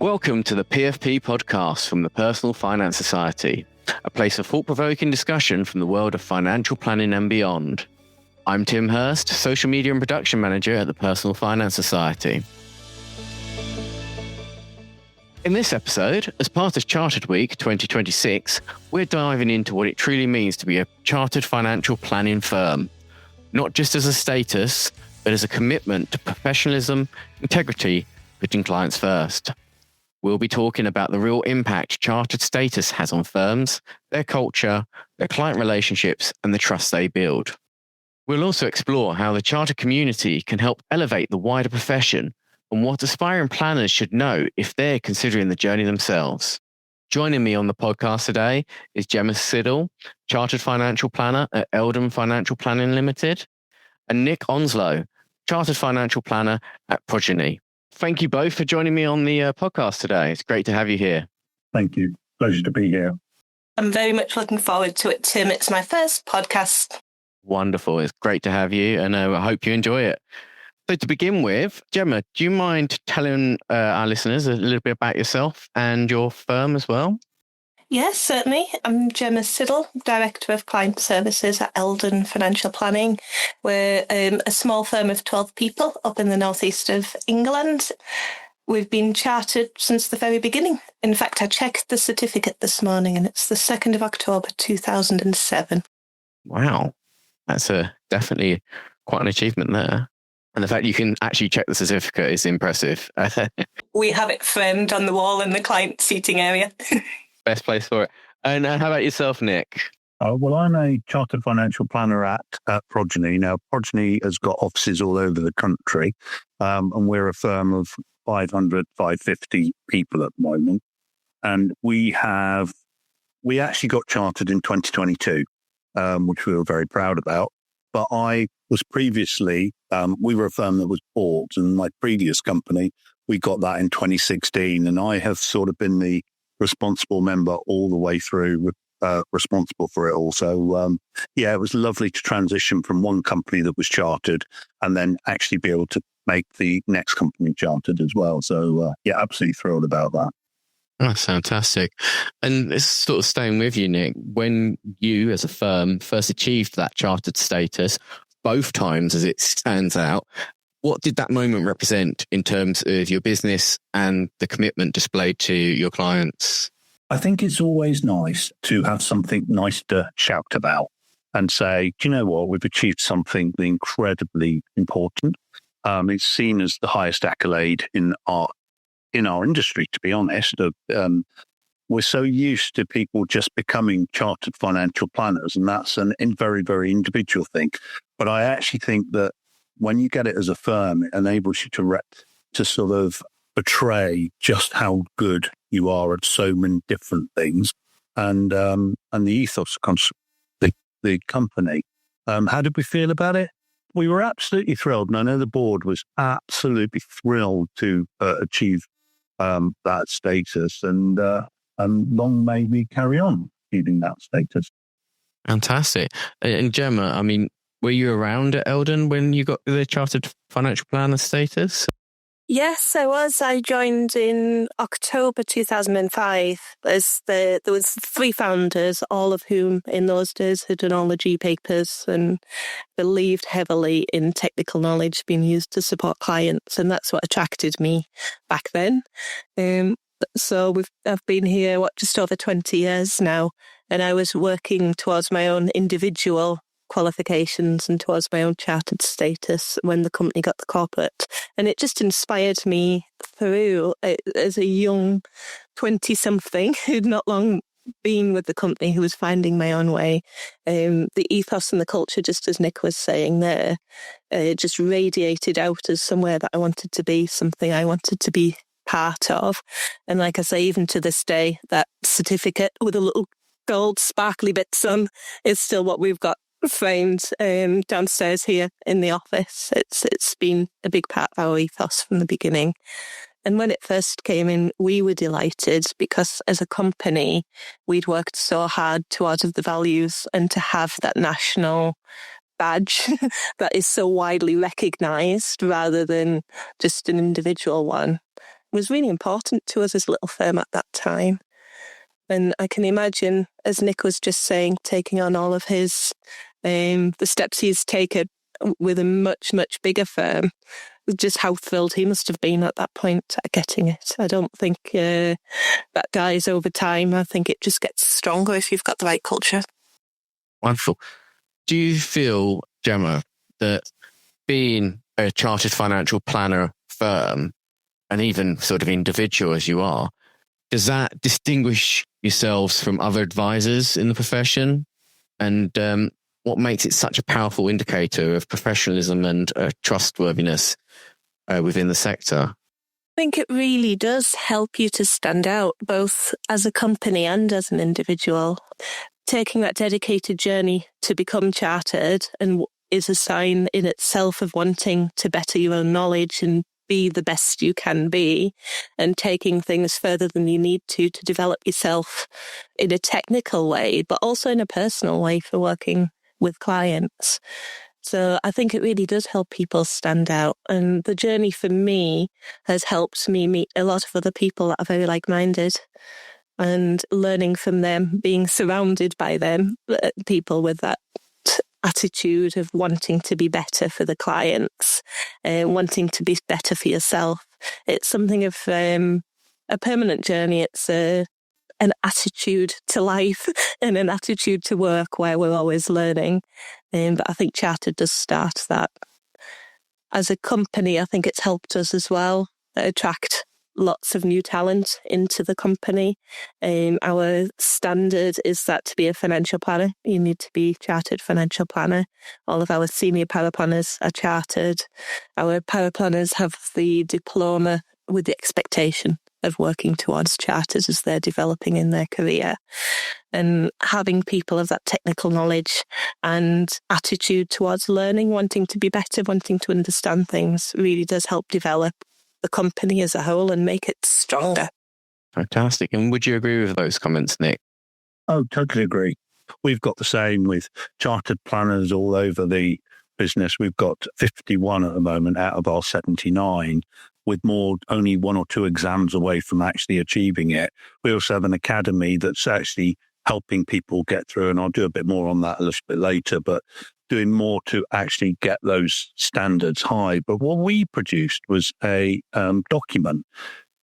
Welcome to the PFP podcast from the Personal Finance Society, a place of thought-provoking discussion from the world of financial planning and beyond. I'm Tim Hurst, Social Media and Production Manager at the Personal Finance Society. In this episode, as part of Chartered Week 2026, we're diving into what it truly means to be a chartered financial planning firm, not just as a status, but as a commitment to professionalism, integrity, putting clients first. We'll be talking about the real impact chartered status has on firms, their culture, their client relationships, and the trust they build. We'll also explore how the chartered community can help elevate the wider profession and what aspiring planners should know if they're considering the journey themselves. Joining me on the podcast today is Gemma Siddle, Chartered Financial Planner at Eldon Financial Planning Limited, and Nick Onslow, Chartered Financial Planner at Progeny. Thank you both for joining me on the podcast today. It's great to have you here. Thank you. Pleasure to be here. I'm very much looking forward to it, Tim. It's my first podcast. Wonderful. It's great to have you, and I hope you enjoy it. So to begin with, Gemma, do you mind telling our listeners a little bit about yourself and your firm as well? Yes, certainly. I'm Gemma Siddle, Director of Client Services at Eldon Financial Planning. We're a small firm of 12 people up in the northeast of England. We've been chartered since the very beginning. In fact, I checked the certificate this morning and it's the 2nd of October 2007. Wow. That's definitely quite an achievement there. And the fact you can actually check the certificate is impressive. We have it framed on the wall in the client seating area. Best place for it. And how about yourself, Nick? Well, I'm a chartered financial planner at Progeny. Now, Progeny has got offices all over the country, and we're a firm of 500, 550 people at the moment. And we actually got chartered in 2022, which we were very proud about. But I was previously, we were a firm that was bought, and my previous company, we got that in 2016. And I have sort of been the responsible member all the way through, responsible for it all. So, it was lovely to transition from one company that was chartered and then actually be able to make the next company chartered as well. So, absolutely thrilled about that. That's fantastic. And it's sort of staying with you, Nick, when you as a firm first achieved that chartered status, both times as it stands out, what did that moment represent in terms of your business and the commitment displayed to your clients? I think it's always nice to have something nice to shout about and say, do you know what, we've achieved something incredibly important. It's seen as the highest accolade in our industry, to be honest. We're so used to people just becoming chartered financial planners, and that's a very, very individual thing. But I actually think that when you get it as a firm, it enables you to sort of portray just how good you are at so many different things, and the ethos of the company. How did we feel about it? We were absolutely thrilled, and I know the board was absolutely thrilled to achieve that status, and long may we carry on achieving that status. Fantastic. And Gemma, I mean, were you around at Eldon when you got the Chartered Financial Planner status? Yes, I was. I joined in October 2005. There was 3 founders, all of whom in those days had done all the G papers and believed heavily in technical knowledge being used to support clients. And that's what attracted me back then. So I've been here, just over 20 years now. And I was working towards my own individual qualifications and towards my own chartered status when the company got the corporate. And it just inspired me through as a young 20-something who'd not long been with the company, who was finding my own way. The ethos and the culture, just as Nick was saying there, just radiated out as somewhere that I wanted to be, something I wanted to be part of. And like I say, even to this day, that certificate with a little gold sparkly bits on is still what we've got framed downstairs here in the office. It's been a big part of our ethos from the beginning. And when it first came in, we were delighted because as a company, we'd worked so hard towards the values, and to have that national badge that is so widely recognised rather than just an individual one was really important to us as a little firm at that time. And I can imagine, as Nick was just saying, taking on all of his, the steps he's taken with a much, much bigger firm, just how thrilled he must have been at that point at getting it. I don't think that dies over time. I think it just gets stronger if you've got the right culture. Wonderful. Do you feel, Gemma, that being a chartered financial planner firm, and even sort of individual as you are, does that distinguish yourselves from other advisors in the profession? And what makes it such a powerful indicator of professionalism and trustworthiness within the sector? I think it really does help you to stand out, both as a company and as an individual. Taking that dedicated journey to become chartered and is a sign in itself of wanting to better your own knowledge and be the best you can be, and taking things further than you need to develop yourself in a technical way, but also in a personal way for working with clients. So I think it really does help people stand out. And the journey for me has helped me meet a lot of other people that are very like-minded, and learning from them, being surrounded by them, people with that attitude of wanting to be better for the clients, wanting to be better for yourself. It's something of a permanent journey. It's an attitude to life and an attitude to work where we're always learning. But I think Chartered does start that. As a company, I think it's helped us as well attract lots of new talent into the company. Our standard is that to be a financial planner, you need to be chartered financial planner. All of our senior power planners are chartered. Our power planners have the diploma with the expectation of working towards charters as they're developing in their career. And having people of that technical knowledge and attitude towards learning, wanting to be better, wanting to understand things, really does help develop the company as a whole and make it stronger. Fantastic. And would you agree with those comments, Nick? Oh, totally agree. We've got the same with chartered planners all over the business. We've got 51 at the moment out of our 79, with only 1 or 2 exams away from actually achieving it. We also have an academy that's actually helping people get through, and I'll do a bit more on that a little bit later, but doing more to actually get those standards high. But what we produced was a document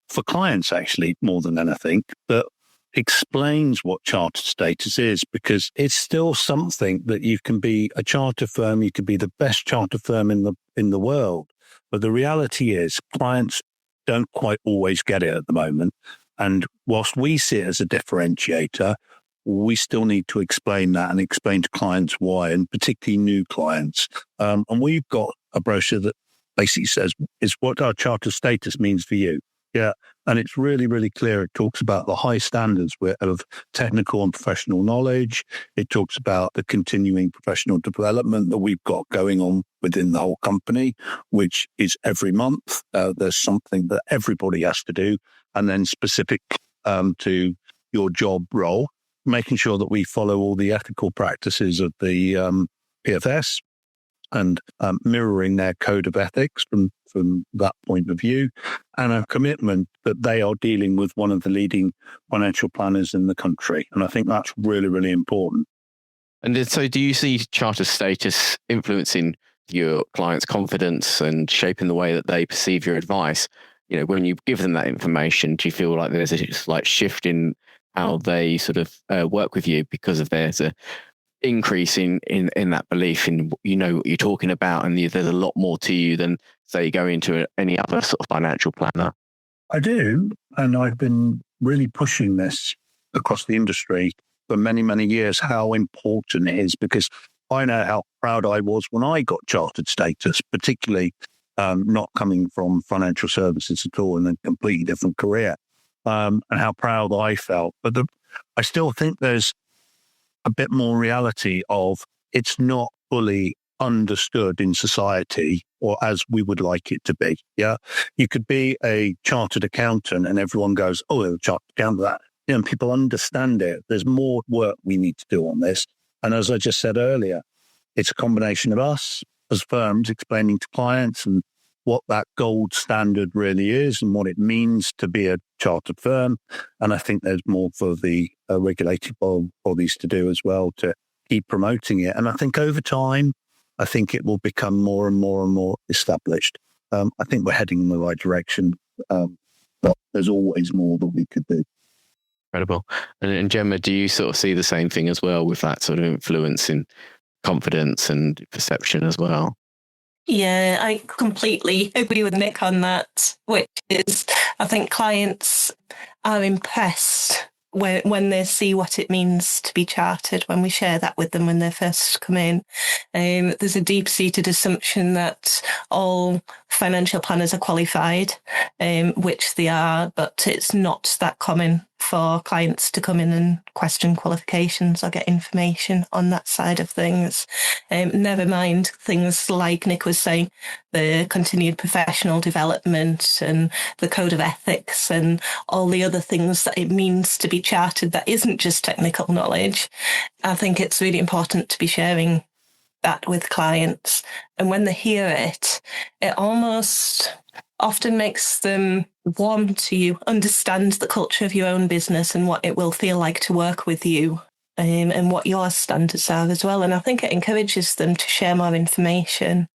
for clients, actually, more than anything, that explains what chartered status is, because it's still something that you can be a charter firm, you could be the best charter firm in the world. But the reality is clients don't quite always get it at the moment. And whilst we see it as a differentiator, we still need to explain that and explain to clients why, and particularly new clients. And we've got a brochure that basically says, is what our charter status means for you. Yeah. And it's really, really clear. It talks about the high standards of technical and professional knowledge. It talks about the continuing professional development that we've got going on within the whole company, which is every month. There's something that everybody has to do. And then specific to your job role, making sure that we follow all the ethical practices of the PFS and mirroring their code of ethics from that point of view, and a commitment that they are dealing with one of the leading financial planners in the country. And I think that's really, really important. And so do you see charter status influencing your clients' confidence and shaping the way that they perceive your advice? You know, when you give them that information, do you feel like there's a slight shift in how they sort of work with you because of there's a increase in that belief in what you're talking about, and there's a lot more to you than, say, go into any other sort of financial planner? I do, and I've been really pushing this across the industry for many, many years, how important it is, because I know how proud I was when I got chartered status, particularly not coming from financial services at all in a completely different career, and how proud I felt. But I still think there's a bit more reality of it's not fully understood in society, or as we would like it to be. Yeah, you could be a chartered accountant and everyone goes, oh, they're a chartered accountant. That, and people understand it. There's more work we need to do on this. And as I just said earlier, it's a combination of us as firms explaining to clients and what that gold standard really is and what it means to be a chartered firm. And I think there's more for the regulated bodies to do as well to keep promoting it. And I think over time, I think it will become more and more and more established. I think we're heading in the right direction, but there's always more that we could do. Incredible. And Gemma, do you sort of see the same thing as well with that sort of influence in confidence and perception as well? Yeah, I completely agree with Nick on that, which is I think clients are impressed when they see what it means to be chartered, when we share that with them when they first come in. There's a deep-seated assumption that all financial planners are qualified, which they are, but it's not that common for clients to come in and question qualifications or get information on that side of things. Never mind things like Nick was saying, the continued professional development and the code of ethics and all the other things that it means to be chartered that isn't just technical knowledge. I think it's really important to be sharing that with clients. And when they hear it, it almost often makes them warm to you, understand the culture of your own business and what it will feel like to work with you, and what your standards are as well. And I think it encourages them to share more information.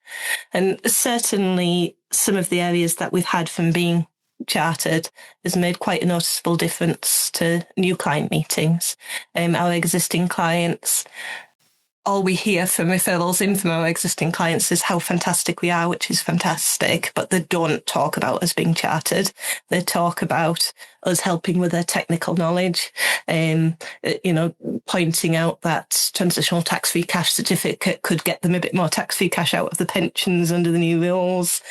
And certainly some of the areas that we've had from being chartered has made quite a noticeable difference to new client meetings. Our existing clients, all we hear from referrals in from our existing clients is how fantastic we are, which is fantastic, but they don't talk about us being chartered. They talk about us helping with their technical knowledge, pointing out that transitional tax-free cash certificate could get them a bit more tax-free cash out of the pensions under the new rules,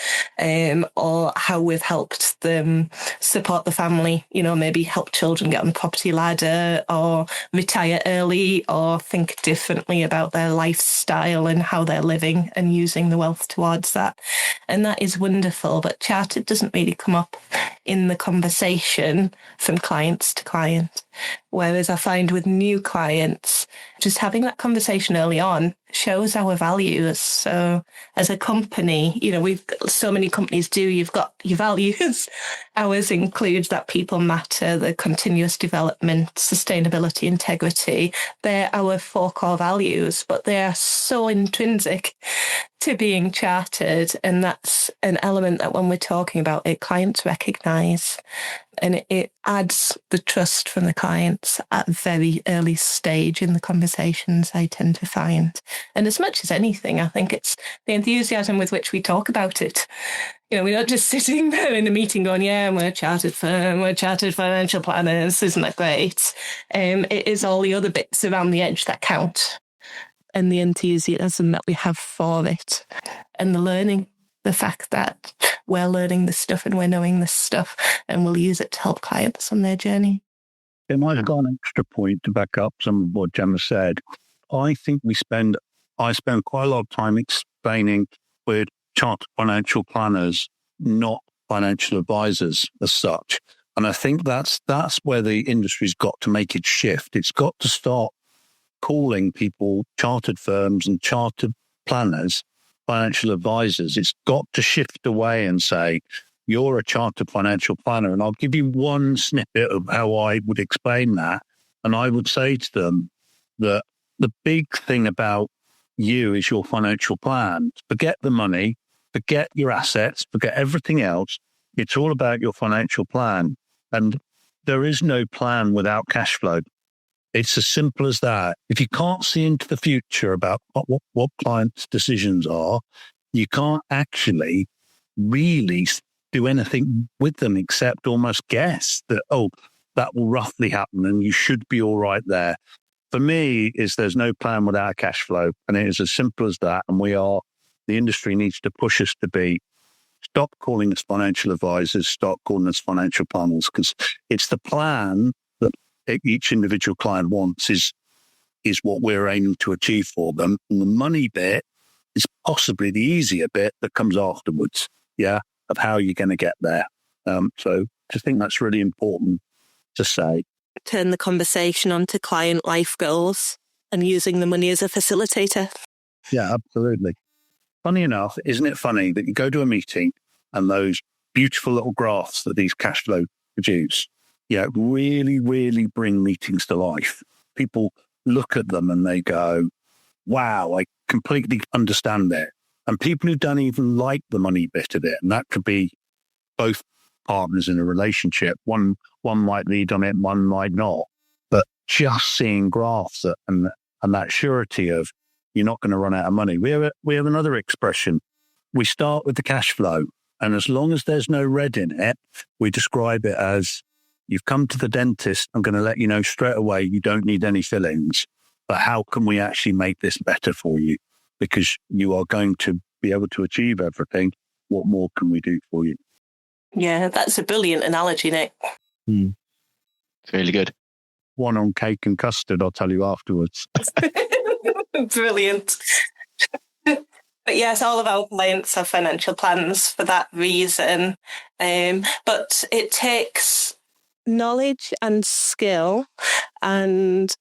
or how we've helped them support the family, maybe help children get on the property ladder or retire early or think differently about their lifestyle and how they're living and using the wealth towards that. And that is wonderful, but chartered doesn't really come up in the conversation from clients to client. Whereas I find with new clients, just having that conversation early on shows our values. So as a company, we've got so many companies do, you've got your values. Ours includes that people matter, the continuous development, sustainability, integrity. They're our 4 core values, but they are so intrinsic to being chartered. And that's an element that when we're talking about it, clients recognise. And it adds the trust from the clients at a very early stage in the conversations, I tend to find. And as much as anything, I think it's the enthusiasm with which we talk about it. We're not just sitting there in a meeting going, yeah, we're a chartered firm, we're chartered financial planners, isn't that great? It is all the other bits around the edge that count, and the enthusiasm that we have for it, and the learning. The fact that we're learning this stuff and we're knowing this stuff and we'll use it to help clients on their journey. It might have got an extra point to back up some of what Gemma said. I think I spend quite a lot of time explaining with chartered financial planners, not financial advisors as such. And I think that's where the industry's got to make its shift. It's got to start calling people chartered firms and chartered planners financial advisors. It's got to shift away and say, you're a chartered financial planner. And I'll give you one snippet of how I would explain that. And I would say to them that the big thing about you is your financial plan. Forget the money, forget your assets, forget everything else. It's all about your financial plan. And there is no plan without cash flow. It's as simple as that. If you can't see into the future about what clients' decisions are, you can't actually really do anything with them except almost guess that, that will roughly happen and you should be all right there. For me, there's no plan without cash flow. And it is as simple as that. And the industry needs to push us to stop calling us financial advisors, stop calling us financial planners, because it's the plan that each individual client wants is what we're aiming to achieve for them. And the money bit is possibly the easier bit that comes afterwards, of how you're going to get there. So I think that's really important to say. Turn the conversation onto client life goals and using the money as a facilitator. Yeah, absolutely. Funny enough, isn't it funny that you go to a meeting and those beautiful little graphs that these cash flow produce, really, really bring meetings to life. People look at them and they go, wow, I completely understand it. And people who don't even like the money bit of it, and that could be both partners in a relationship, one might lead on it, one might not. But just seeing graphs and that surety of you're not going to run out of money. We have another expression. We start with the cash flow, and as long as there's no red in it, we describe it as, you've come to the dentist, I'm going to let you know straight away you don't need any fillings, but how can we actually make this better for you? Because you are going to be able to achieve everything. What more can we do for you? Yeah, that's a brilliant analogy, Nick. It's really good. One on cake and custard, I'll tell you afterwards. Brilliant. But yes, all of our clients have financial plans for that reason. But it takes knowledge and skill and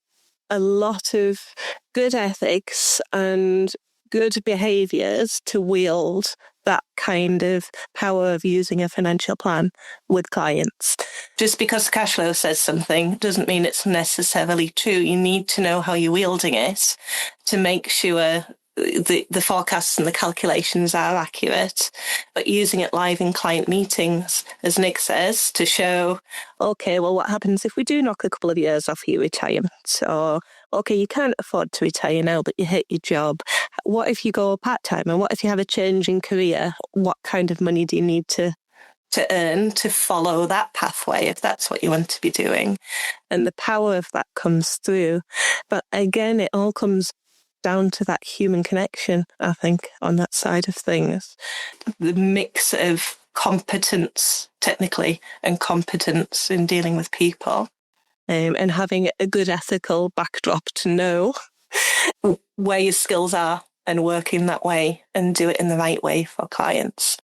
a lot of good ethics and good behaviours to wield that kind of power of using a financial plan with clients. Just because cash flow says something doesn't mean it's necessarily true. You need to know how you're wielding it to make sure the forecasts and the calculations are accurate, but using it live in client meetings, as Nick says, to show, okay, well, what happens if we do knock a couple of years off your retirement? Or, okay, you can't afford to retire now, but you hate your job. What if you go part-time? And what if you have a change in career? What kind of money do you need to earn to follow that pathway, if that's what you want to be doing? And the power of that comes through. But again, it all comes down to that human connection, I think, on that side of things. The mix of competence technically and competence in dealing with people, and having a good ethical backdrop to know where your skills are and work in that way and do it in the right way for clients.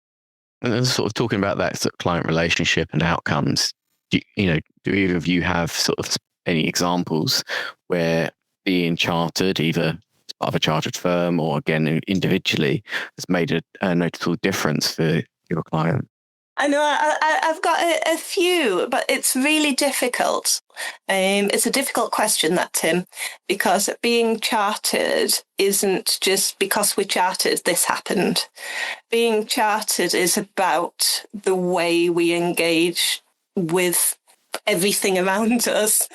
And then sort of talking about that sort of client relationship and outcomes, do either of you have sort of any examples where being chartered, either as part of a chartered firm or again individually, has made a notable difference for your client? I know I've got a few, but it's really difficult. It's a difficult question, that, Tim, because being chartered isn't just because we're chartered, this happened. Being chartered is about the way we engage with everything around us.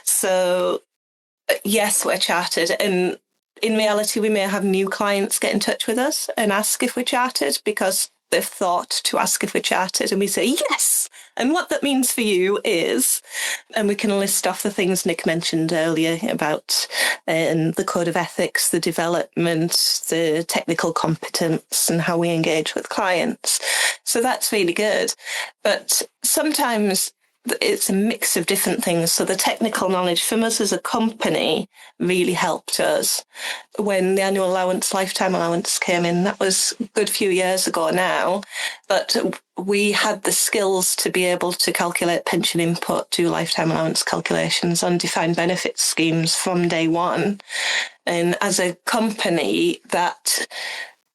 So, yes, we're chartered, and in reality, we may have new clients get in touch with us and ask if we're chartered because they've thought to ask if we're chartered, and we say yes. And what that means for you is, and we can list off the things Nick mentioned earlier about the code of ethics, the development, the technical competence, and how we engage with clients. So that's really good. But sometimes it's a mix of different things. So the technical knowledge from us as a company really helped us when the annual allowance, lifetime allowance came in. That was a good few years ago now, but we had the skills to be able to calculate pension input, do lifetime allowance calculations on defined benefit schemes from day one. And as a company, that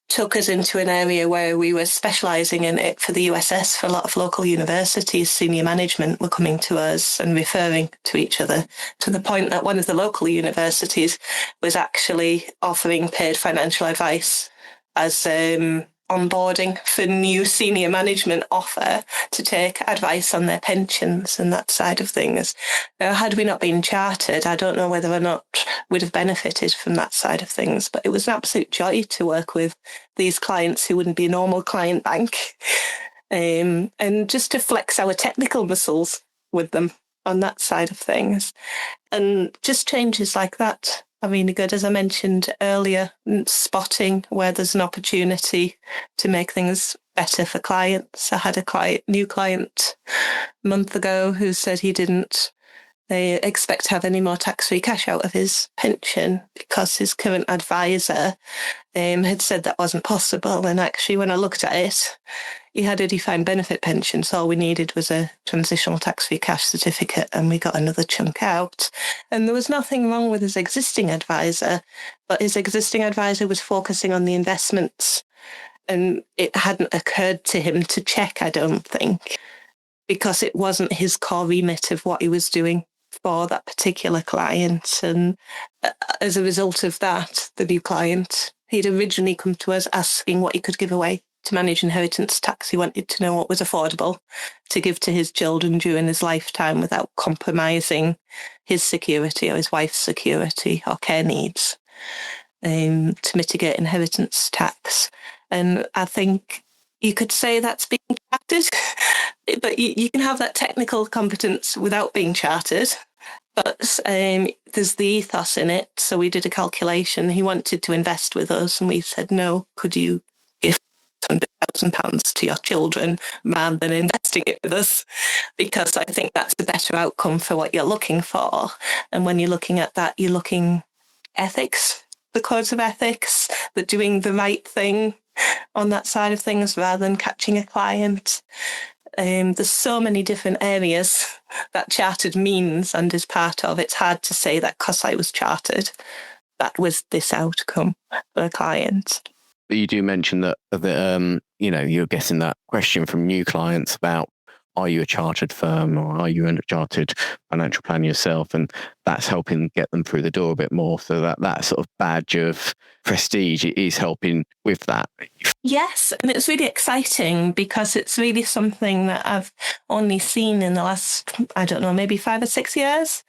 took us into an area where we were specialising in it for the USS. For a lot of local universities, senior management were coming to us and referring to each other, to the point that one of the local universities was actually offering paid financial advice as onboarding for new senior management offer to take advice on their pensions and that side of things. Now, had we not been chartered, I don't know whether or not we'd have benefited from that side of things, but it was an absolute joy to work with these clients who wouldn't be a normal client bank, and just to flex our technical muscles with them on that side of things. And just changes like that are really good. As I mentioned earlier, spotting where there's an opportunity to make things better for clients. I had a new client a month ago who said he didn't expect to have any more tax-free cash out of his pension because his current advisor had said that wasn't possible. And actually, when I looked at it, he had a defined benefit pension, so all we needed was a transitional tax-free cash certificate, and we got another chunk out. And there was nothing wrong with his existing advisor, but his existing advisor was focusing on the investments And it hadn't occurred to him to check, I don't think, because it wasn't his core remit of what he was doing for that particular client. And as a result of that, the new client, he'd originally come to us asking what he could give away to manage inheritance tax. He wanted to know what was affordable to give to his children during his lifetime without compromising his security or his wife's security or care needs, to mitigate inheritance tax. And I think you could say that's being chartered, but you can have that technical competence without being chartered. But there's the ethos in it. So we did a calculation. He wanted to invest with us, and we said, no, could you give £100,000 to your children rather than investing it with us? Because I think that's a better outcome for what you're looking for. And when you're looking at that, you're looking ethics, the codes of ethics, the doing the right thing on that side of things rather than catching a client. There's so many different areas that chartered means and is part of. It's hard to say that because I was chartered, that was this outcome for a client. But you do mention that you're getting that question from new clients about, are you a chartered firm or are you a chartered financial planner yourself? And that's helping get them through the door a bit more. So that sort of badge of prestige is helping with that. Yes, and it's really exciting because it's really something that I've only seen in the last, I don't know, maybe 5 or 6 years.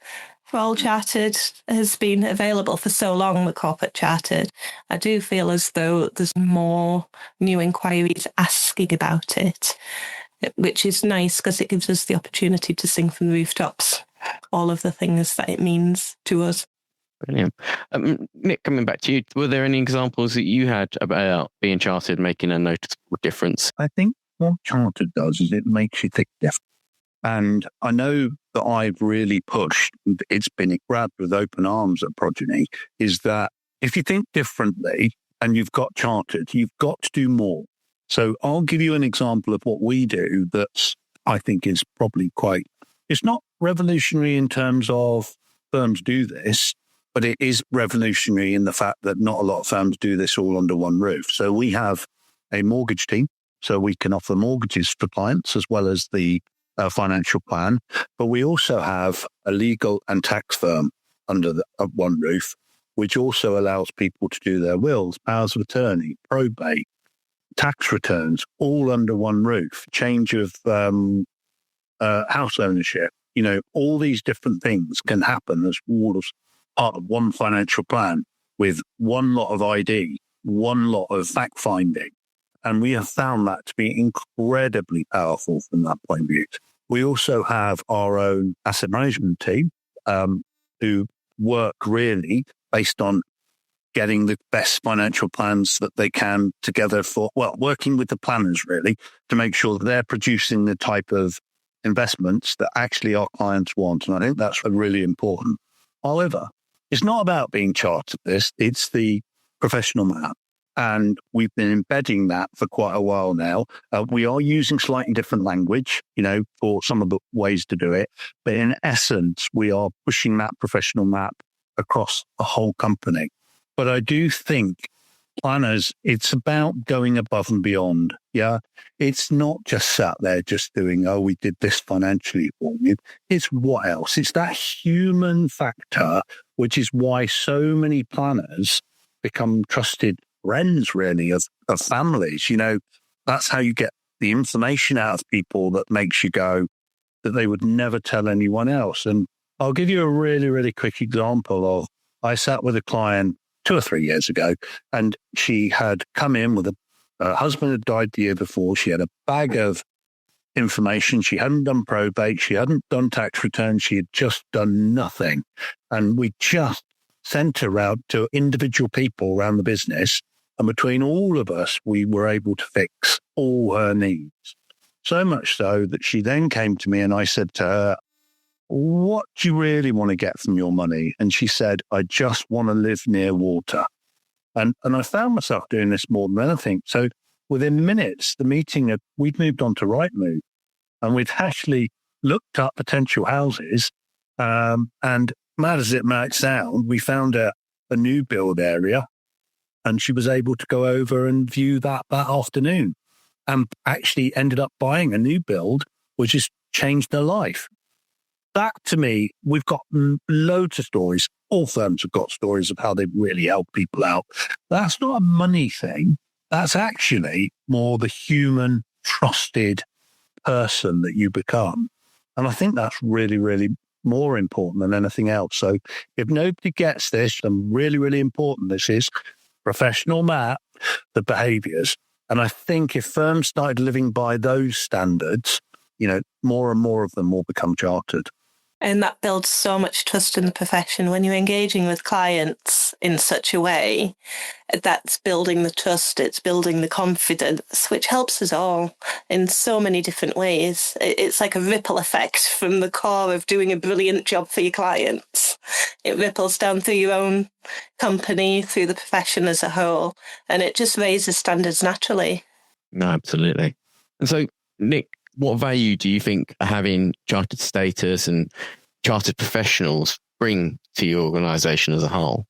For all chartered has been available for so long, the corporate chartered. I do feel as though there's more new inquiries asking about it, which is nice because it gives us the opportunity to sing from the rooftops all of the things that it means to us. Brilliant. Nick, coming back to you, were there any examples that you had about being chartered making a noticeable difference? I think what chartered does is it makes you think different. And I know that I've really pushed, it's been grabbed with open arms at Progeny, is that if you think differently and you've got chartered, you've got to do more. So I'll give you an example of what we do that's, I think, is probably it's not revolutionary in terms of firms do this, but it is revolutionary in the fact that not a lot of firms do this all under one roof. So we have a mortgage team, so we can offer mortgages for clients as well as the financial plan. But we also have a legal and tax firm under one roof, which also allows people to do their wills, powers of attorney, probate, tax returns, all under one roof, change of house ownership. All these different things can happen as all as part of one financial plan with one lot of ID, one lot of fact finding. And we have found that to be incredibly powerful from that point of view. We also have our own asset management team who work really based on getting the best financial plans that they can together working with the planners really to make sure that they're producing the type of investments that actually our clients want. And I think that's really important. However, it's not about being chartered it's the professional map. And we've been embedding that for quite a while now. We are using slightly different language, for some of the ways to do it. But in essence, we are pushing that professional map across the whole company. But I do think planners, it's about going above and beyond. Yeah. It's not just sat there just doing, we did this financially for you. It's what else? It's that human factor, which is why so many planners become trusted friends, really, of families. That's how you get the information out of people that makes you go that they would never tell anyone else. And I'll give you a really, really quick example of, I sat with a client 2 or 3 years ago, and she had come in with her husband had died the year before. She had a bag of information. She hadn't done probate. She hadn't done tax returns. She had just done nothing. And we just sent her out to individual people around the business. And between all of us, we were able to fix all her needs. So much so that she then came to me and I said to her, what do you really want to get from your money? And she said, I just want to live near water. And I found myself doing this more than anything. So within minutes, the meeting, we'd moved on to Rightmove, and we'd actually looked up potential houses. And mad as it might sound, we found a new build area And she was able to go over and view that afternoon and actually ended up buying a new build, which has changed her life. That, to me, we've got loads of stories. All firms have got stories of how they've really helped people out. That's not a money thing. That's actually more the human, trusted person that you become. And I think that's really, really more important than anything else. So if nobody gets this, then really, really important this is professional Matt, the behaviours. And I think if firms started living by those standards, more and more of them will become chartered. And that builds so much trust in the profession when you're engaging with clients in such a way. That's building the trust, it's building the confidence, which helps us all in so many different ways. It's like a ripple effect from the core of doing a brilliant job for your clients. It ripples down through your own company, through the profession as a whole, and it just raises standards naturally. No, absolutely. And so, Nick, what value do you think having chartered status and chartered professionals bring to your organisation as a whole?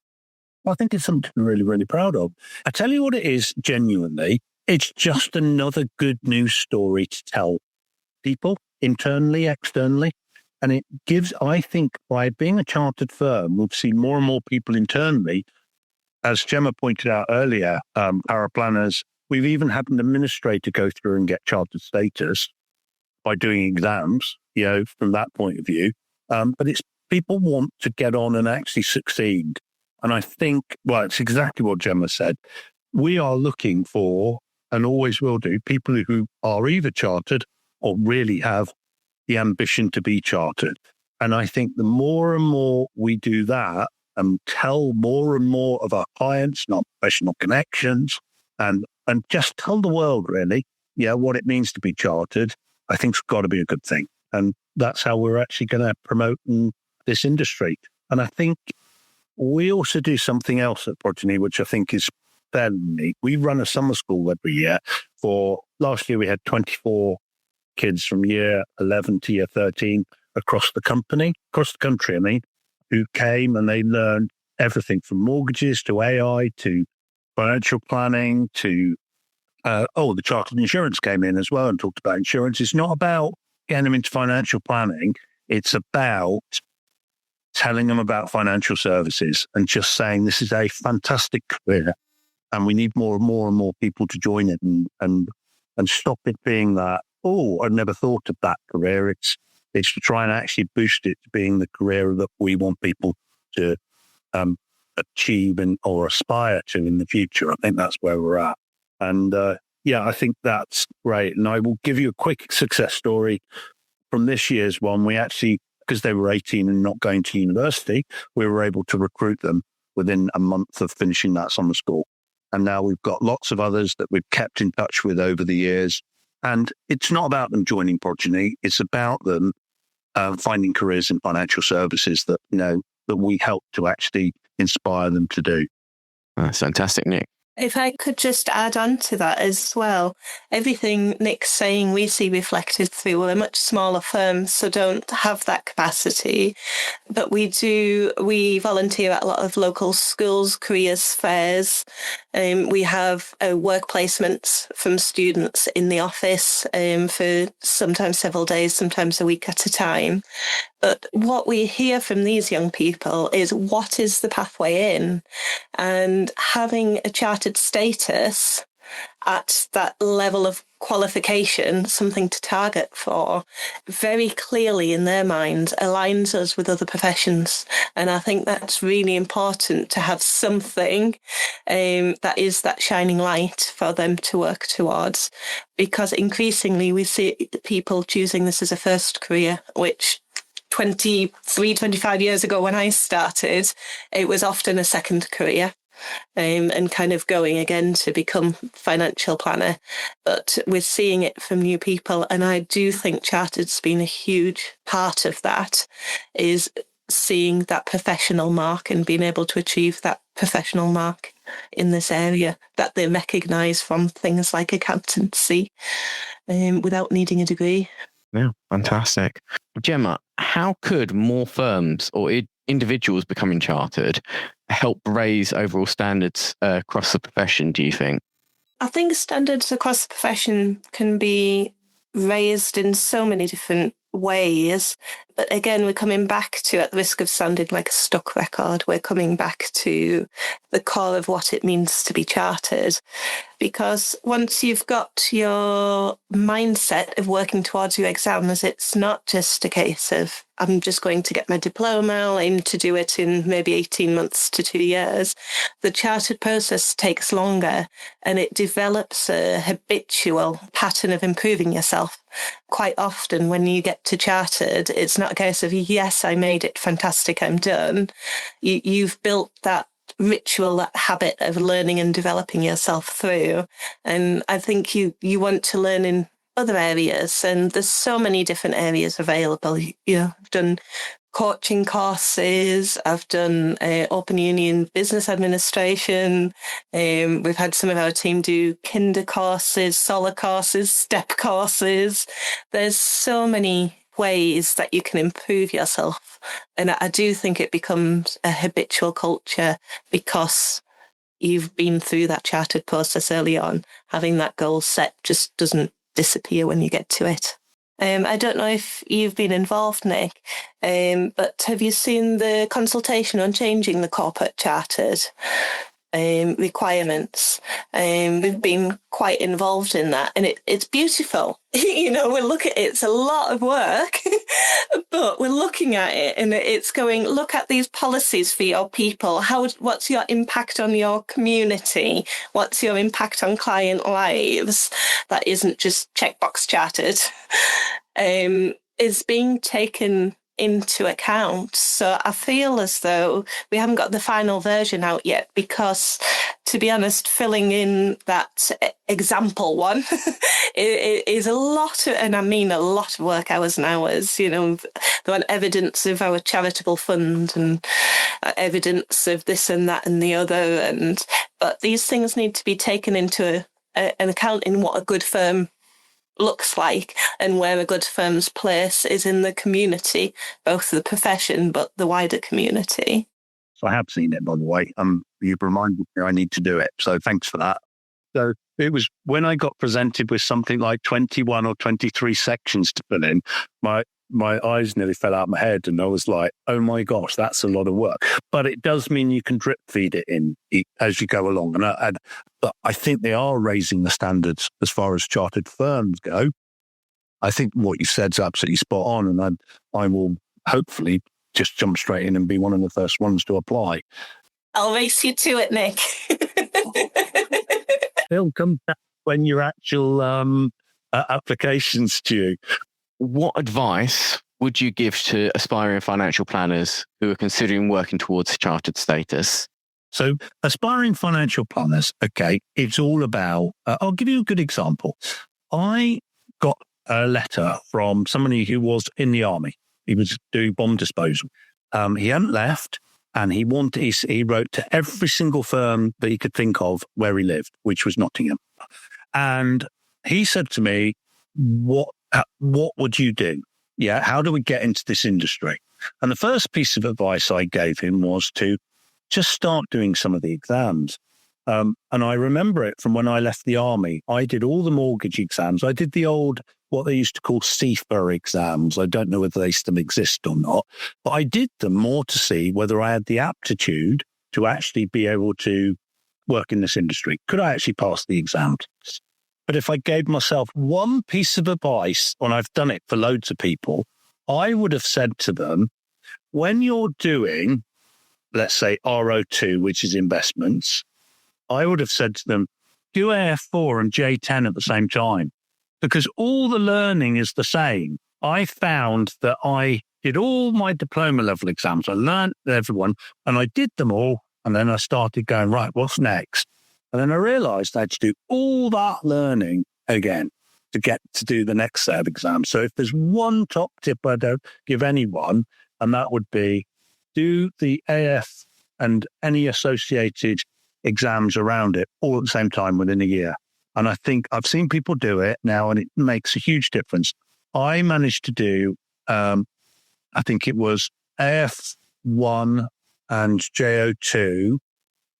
I think it's something to be really, really proud of. I tell you what it is, genuinely, it's just another good news story to tell people internally, externally. And it gives, I think, by being a chartered firm, we've seen more and more people internally. As Gemma pointed out earlier, our planners, we've even had an administrator go through and get chartered status by doing exams, from that point of view. But it's people want to get on and actually succeed. And I think, it's exactly what Gemma said. We are looking for, and always will do, people who are either chartered or really have the ambition to be chartered. And I think the more and more we do that and tell more and more of our clients, not professional connections, and just tell the world really, what it means to be chartered, I think it's got to be a good thing. And that's how we're actually going to promote this industry. And I think we also do something else at Progeny, which I think is fairly neat. We run a summer school every year. Last year, we had 24 kids from year 11 to year 13 across the country, who came and they learned everything from mortgages to AI to financial planning to the chartered insurance came in as well and talked about insurance. It's not about getting them into financial planning. It's about telling them about financial services and just saying this is a fantastic career and we need more and more and more people to join it and stop it being that, I never thought of that career. It's to try and actually boost it to being the career that we want people to achieve or aspire to in the future. I think that's where we're at. And I think that's great. And I will give you a quick success story from this year's one. We actually, because they were 18 and not going to university, we were able to recruit them within a month of finishing that summer school. And now we've got lots of others that we've kept in touch with over the years. And it's not about them joining Progeny. It's about them finding careers in financial services that, that we help to actually inspire them to do. That's fantastic, Nick. If I could just add on to that as well, everything Nick's saying we see reflected through. We're a much smaller firm, so don't have that capacity. But we volunteer at a lot of local schools, careers fairs. We have work placements from students in the office for sometimes several days, sometimes a week at a time. But what we hear from these young people is what is the pathway in? And having a chartered status at that level of qualification, something to target for, very clearly in their minds aligns us with other professions. And I think that's really important to have something that is that shining light for them to work towards. Because increasingly we see people choosing this as a first career, which 25 years ago when I started, it was often a second career. And kind of going again to become financial planner. But we're seeing it from new people. And I do think Chartered's been a huge part of that, is seeing that professional mark and being able to achieve that professional mark in this area that they recognise from things like accountancy without needing a degree. Yeah, fantastic. Gemma, how could more firms, or individuals becoming chartered help raise overall standards across the profession, do you think? I think standards across the profession can be raised in so many different ways. But again, we're coming back to, at the risk of sounding like a stuck record, we're coming back to the core of what it means to be chartered. Because once you've got your mindset of working towards your exams, it's not just a case of, I'm just going to get my diploma, I'll aim to do it in maybe 18 months to 2 years. The chartered process takes longer, and it develops a habitual pattern of improving yourself. Quite often when you get to chartered, it's not a case of, yes, I made it, fantastic, I'm done. You've built that ritual, that habit of learning and developing yourself through. And I think you want to learn in other areas, and there's so many different areas available. I've done coaching courses, I've done Open Union Business Administration. We've had some of our team do kinder courses, solar courses, step courses. There's so many ways that you can improve yourself. And I do think it becomes a habitual culture because you've been through that chartered process early on. Having that goal set just doesn't disappear when you get to it. I don't know if you've been involved, Nick, but have you seen the consultation on changing the corporate chartered requirements? We've been quite involved in that, and it's beautiful. We look at it, it's a lot of work, but we're looking at it and it's going, look at these policies for your people. What's your impact on your community? What's your impact on client lives? That isn't just checkbox chartered. Is being taken into account. So I feel as though we haven't got the final version out yet because, to be honest, filling in that example one is a lot, and I mean a lot of work, hours and hours. They want evidence of our charitable fund and evidence of this and that and the other. But these things need to be taken into an account in what a good firm looks like and where a good firm's place is in the community, both the profession but the wider community. So I have seen it, by the way. You've reminded me I need to do it. So thanks for that. So it was when I got presented with something like 21 or 23 sections to fill in, my eyes nearly fell out of my head, and I was like, oh my gosh, that's a lot of work. But it does mean you can drip feed it in as you go along. But I think they are raising the standards as far as chartered firms go. I think what you said is absolutely spot on, and I will hopefully just jump straight in and be one of the first ones to apply. I'll race you to it, Nick. They'll come back when your actual application's due. What advice would you give to aspiring financial planners who are considering working towards chartered status? So aspiring financial planners, okay, it's all about, I'll give you a good example. I got a letter from somebody who was in the army. He was doing bomb disposal. He hadn't left, and he wrote to every single firm that he could think of where he lived, which was Nottingham. And he said to me, what would you do? Yeah, how do we get into this industry? And the first piece of advice I gave him was to just start doing some of the exams. And I remember it from when I left the army. I did all the mortgage exams. I did the old, what they used to call CIFA exams. I don't know whether they still exist or not, but I did them more to see whether I had the aptitude to actually be able to work in this industry. Could I actually pass the exams? But if I gave myself one piece of advice, and I've done it for loads of people, I would have said to them, when you're doing, let's say, RO2, which is investments, I would have said to them, do AF4 and J10 at the same time, because all the learning is the same. I found that I did all my diploma level exams. I learned everyone, and I did them all, and then I started going, right, what's next? And then I realized I had to do all that learning again to get to do the next set of exams. So if there's one top tip I don't give anyone, and that would be do the AF and any associated exams around it all at the same time within a year. And I think I've seen people do it now, and it makes a huge difference. I managed to do, I think it was AF 1 and JO2,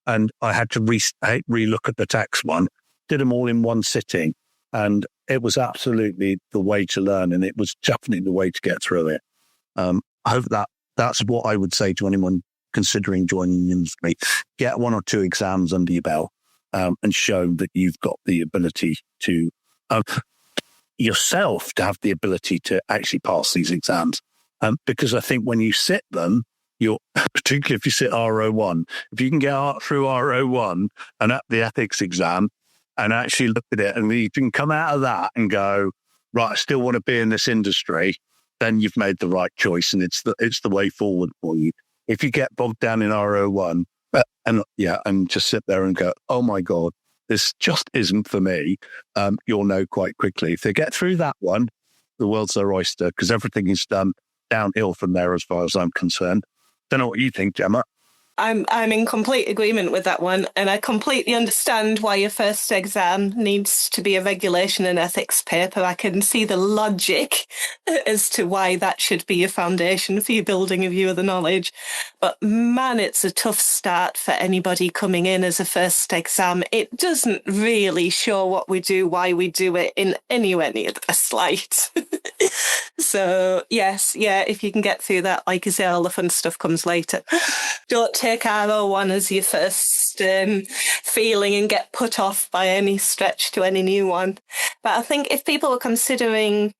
and I had to re-look at the tax one, did them all in one sitting. And it was absolutely the way to learn, and it was definitely the way to get through it. I hope that's what I would say to anyone considering joining the industry. Get 1 or 2 exams under your belt and show that you've got the ability to yourself to have the ability to actually pass these exams. Because I think when you sit them, particularly if you sit RO1, if you can get through RO1 and at the ethics exam and actually look at it, and you can come out of that and go, right, I still want to be in this industry, then you've made the right choice, and it's the way forward for you. If you get bogged down in RO1 and just sit there and go, oh my God, this just isn't for me, you'll know quite quickly. If they get through that one, the world's their oyster, because everything is done downhill from there as far as I'm concerned. Don't know what you think, Gemma. I'm in complete agreement with that one, and I completely understand why your first exam needs to be a regulation and ethics paper. I can see the logic as to why that should be your foundation for your building of you of the knowledge. But man, it's a tough start for anybody coming in as a first exam. It doesn't really show what we do, why we do it in anywhere near the best light. So yes, if you can get through that, like you say, all the fun stuff comes later. Don't take RO1 as your first feeling and get put off by any stretch to any new one. But I think if people are considering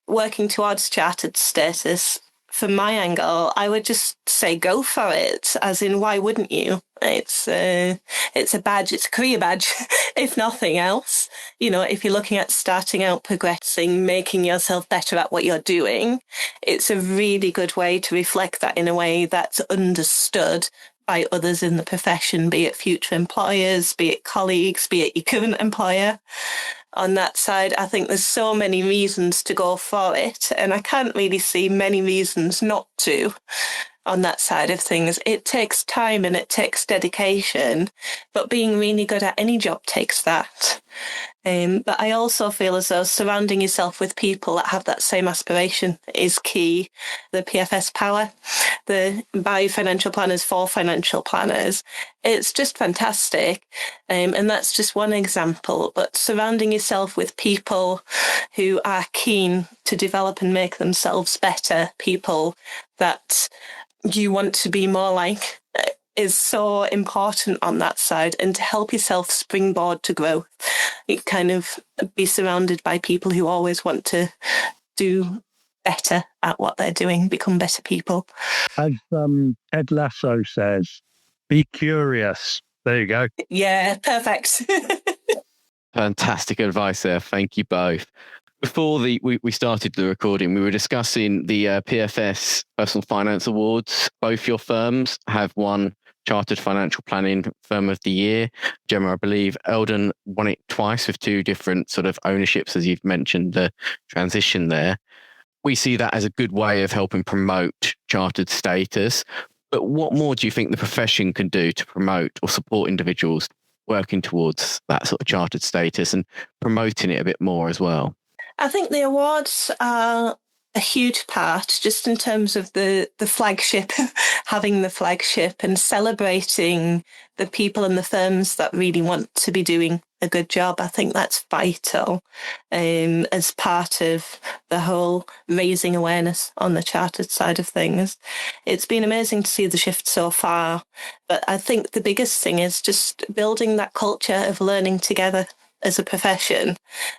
working towards chartered status, from my angle, I would just say go for it, as in, why wouldn't you? It's a badge, it's a career badge, if nothing else. You know, if you're looking at starting out, progressing, making yourself better at what you're doing, it's a really good way to reflect that in a way that's understood by others in the profession, be it future employers, be it colleagues, be it your current employer. On that side, I think there's so many reasons to go for it, and I can't really see many reasons not to. On that side of things, it takes time and it takes dedication, but being really good at any job takes that. But I also feel as though surrounding yourself with people that have that same aspiration is key. The PFS power, by financial planners for financial planners, it's just fantastic. And that's just one example. But surrounding yourself with people who are keen to develop and make themselves better, people that you want to be more like, is so important on that side. And to help yourself springboard to growth, you kind of be surrounded by people who always want to do better at what they're doing, become better people. As Ed Lasso says, be curious. There you go. Yeah, perfect. Fantastic advice there. Thank you both. Before we started the recording, we were discussing the PFS Personal Finance Awards. Both your firms have won Chartered Financial Planning Firm of the Year. Gemma, I believe Eldon won it twice with 2 different sort of ownerships, as you've mentioned, the transition there. We see that as a good way of helping promote chartered status. But what more do you think the profession can do to promote or support individuals working towards that sort of chartered status and promoting it a bit more as well? I think the awards are a huge part, just in terms of the flagship, having the flagship and celebrating the people and the firms that really want to be doing a good job. I think that's vital as part of the whole raising awareness on the chartered side of things. It's been amazing to see the shift so far, but I think the biggest thing is just building that culture of learning together as a profession,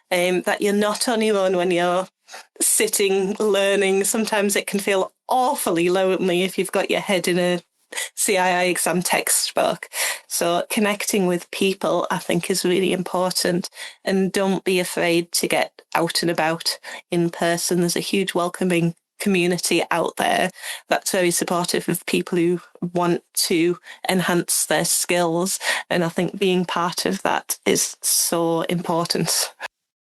that you're not on your own when you're sitting learning. Sometimes it can feel awfully lonely if you've got your head in a CII exam textbook. So connecting with people, I think, is really important. And don't be afraid to get out and about in person. There's a huge welcoming community out there that's very supportive of people who want to enhance their skills. And I think being part of that is so important.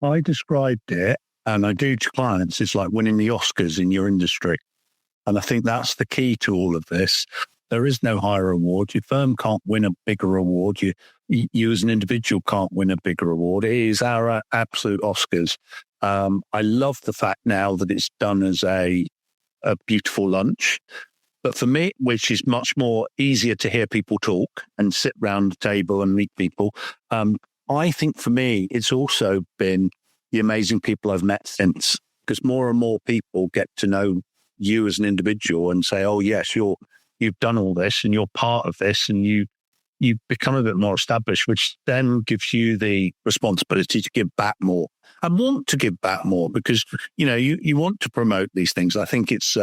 I described it, and I do to clients, it's like winning the Oscars in your industry. And I think that's the key to all of this. There is no higher award. Your firm can't win a bigger award. You as an individual can't win a bigger award. It is our absolute Oscars. I love the fact now that it's done as a beautiful lunch, But for me, which is much more easier to hear people talk and sit round the table and meet people, I think for me, it's also been the amazing people I've met since, because more and more people get to know you as an individual and say, oh, yes, you've done all this and you're part of this, and you become a bit more established, which then gives you the responsibility to give back more and want to give back more, because, you want to promote these things. I think it's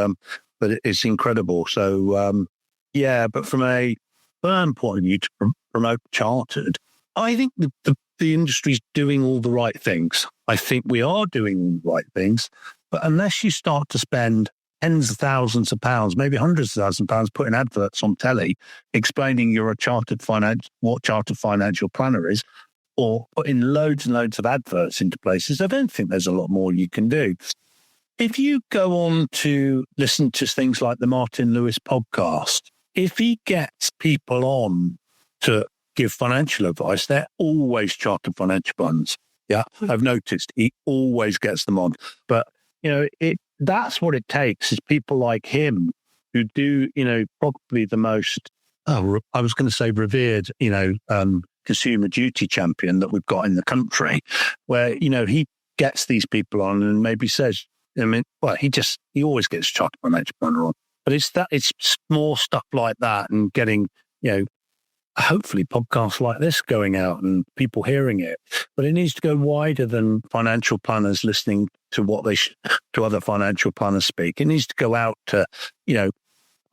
incredible. So, but from a firm point of view, to promote chartered, I think the industry's doing all the right things. I think we are doing all the right things, but unless you start to spend tens of thousands of pounds, maybe hundreds of thousands of pounds, putting adverts on telly, explaining you're what chartered financial planner is, or putting loads and loads of adverts into places, I don't think there's a lot more you can do. If you go on to listen to things like the Martin Lewis podcast, if he gets people on to give financial advice, they're always chartered financial planners. Yeah, I've noticed he always gets them on. But, that's what it takes, is people like him who do, probably the most, I was going to say revered, consumer duty champion that we've got in the country, where, he gets these people on and maybe says, he always gets chartered financial planner on. But it's more stuff like that, and getting, hopefully podcasts like this going out and people hearing it. But it needs to go wider than financial planners listening to what to other financial planners speak. It needs to go out to,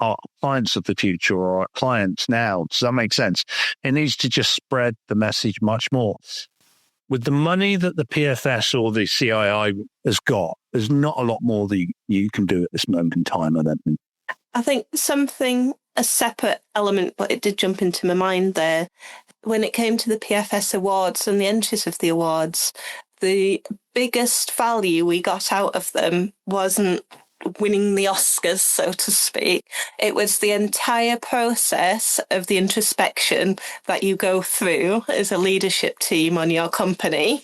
our clients of the future or our clients now. Does that make sense? It needs to just spread the message much more. With the money that the PFS or the CII has got, there's not a lot more that you can do at this moment in time, I don't think. I think a separate element, but it did jump into my mind there. When it came to the PFS awards and the entries of the awards, the biggest value we got out of them wasn't winning the Oscars, so to speak. It was the entire process of the introspection that you go through as a leadership team on your company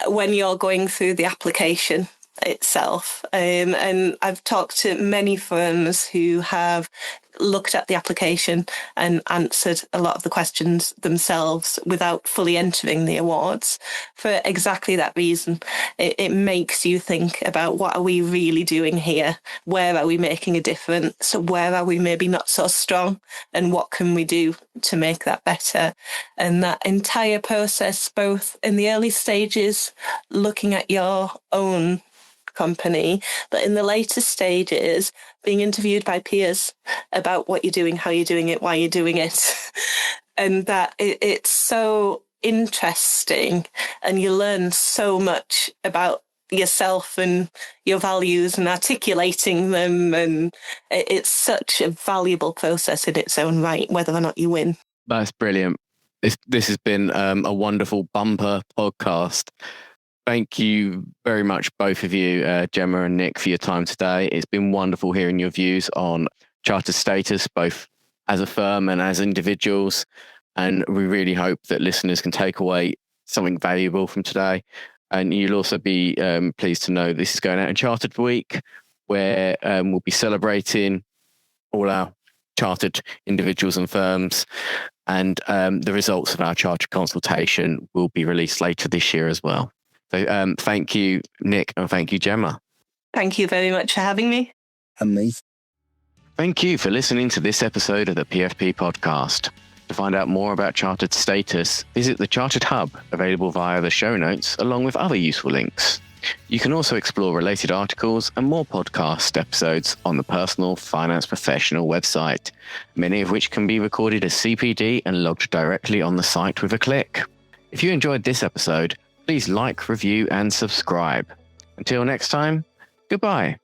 when you're going through the application itself. And I've talked to many firms who have looked at the application and answered a lot of the questions themselves without fully entering the awards for exactly that reason. It makes you think about, what are we really doing here? Where are we making a difference? Where are we maybe not so strong? And what can we do to make that better? And that entire process, both in the early stages, looking at your own company, but in the later stages, being interviewed by peers about what you're doing, how you're doing it, why you're doing it. And that it's so interesting, and you learn so much about yourself and your values and articulating them. And it's such a valuable process in its own right, whether or not you win. That's brilliant. This has been a wonderful bumper podcast. Thank you very much, both of you, Gemma and Nick, for your time today. It's been wonderful hearing your views on chartered status, both as a firm and as individuals. And we really hope that listeners can take away something valuable from today. And you'll also be pleased to know this is going out in Chartered Week, where we'll be celebrating all our chartered individuals and firms. And the results of our chartered consultation will be released later this year as well. So thank you, Nick, and thank you, Gemma. Thank you very much for having me. And me. Thank you for listening to this episode of the PFP podcast. To find out more about chartered status, visit the Chartered Hub, available via the show notes, along with other useful links. You can also explore related articles and more podcast episodes on the Personal Finance Professional website, many of which can be recorded as CPD and logged directly on the site with a click. If you enjoyed this episode, please like, review, and subscribe. Until next time, goodbye.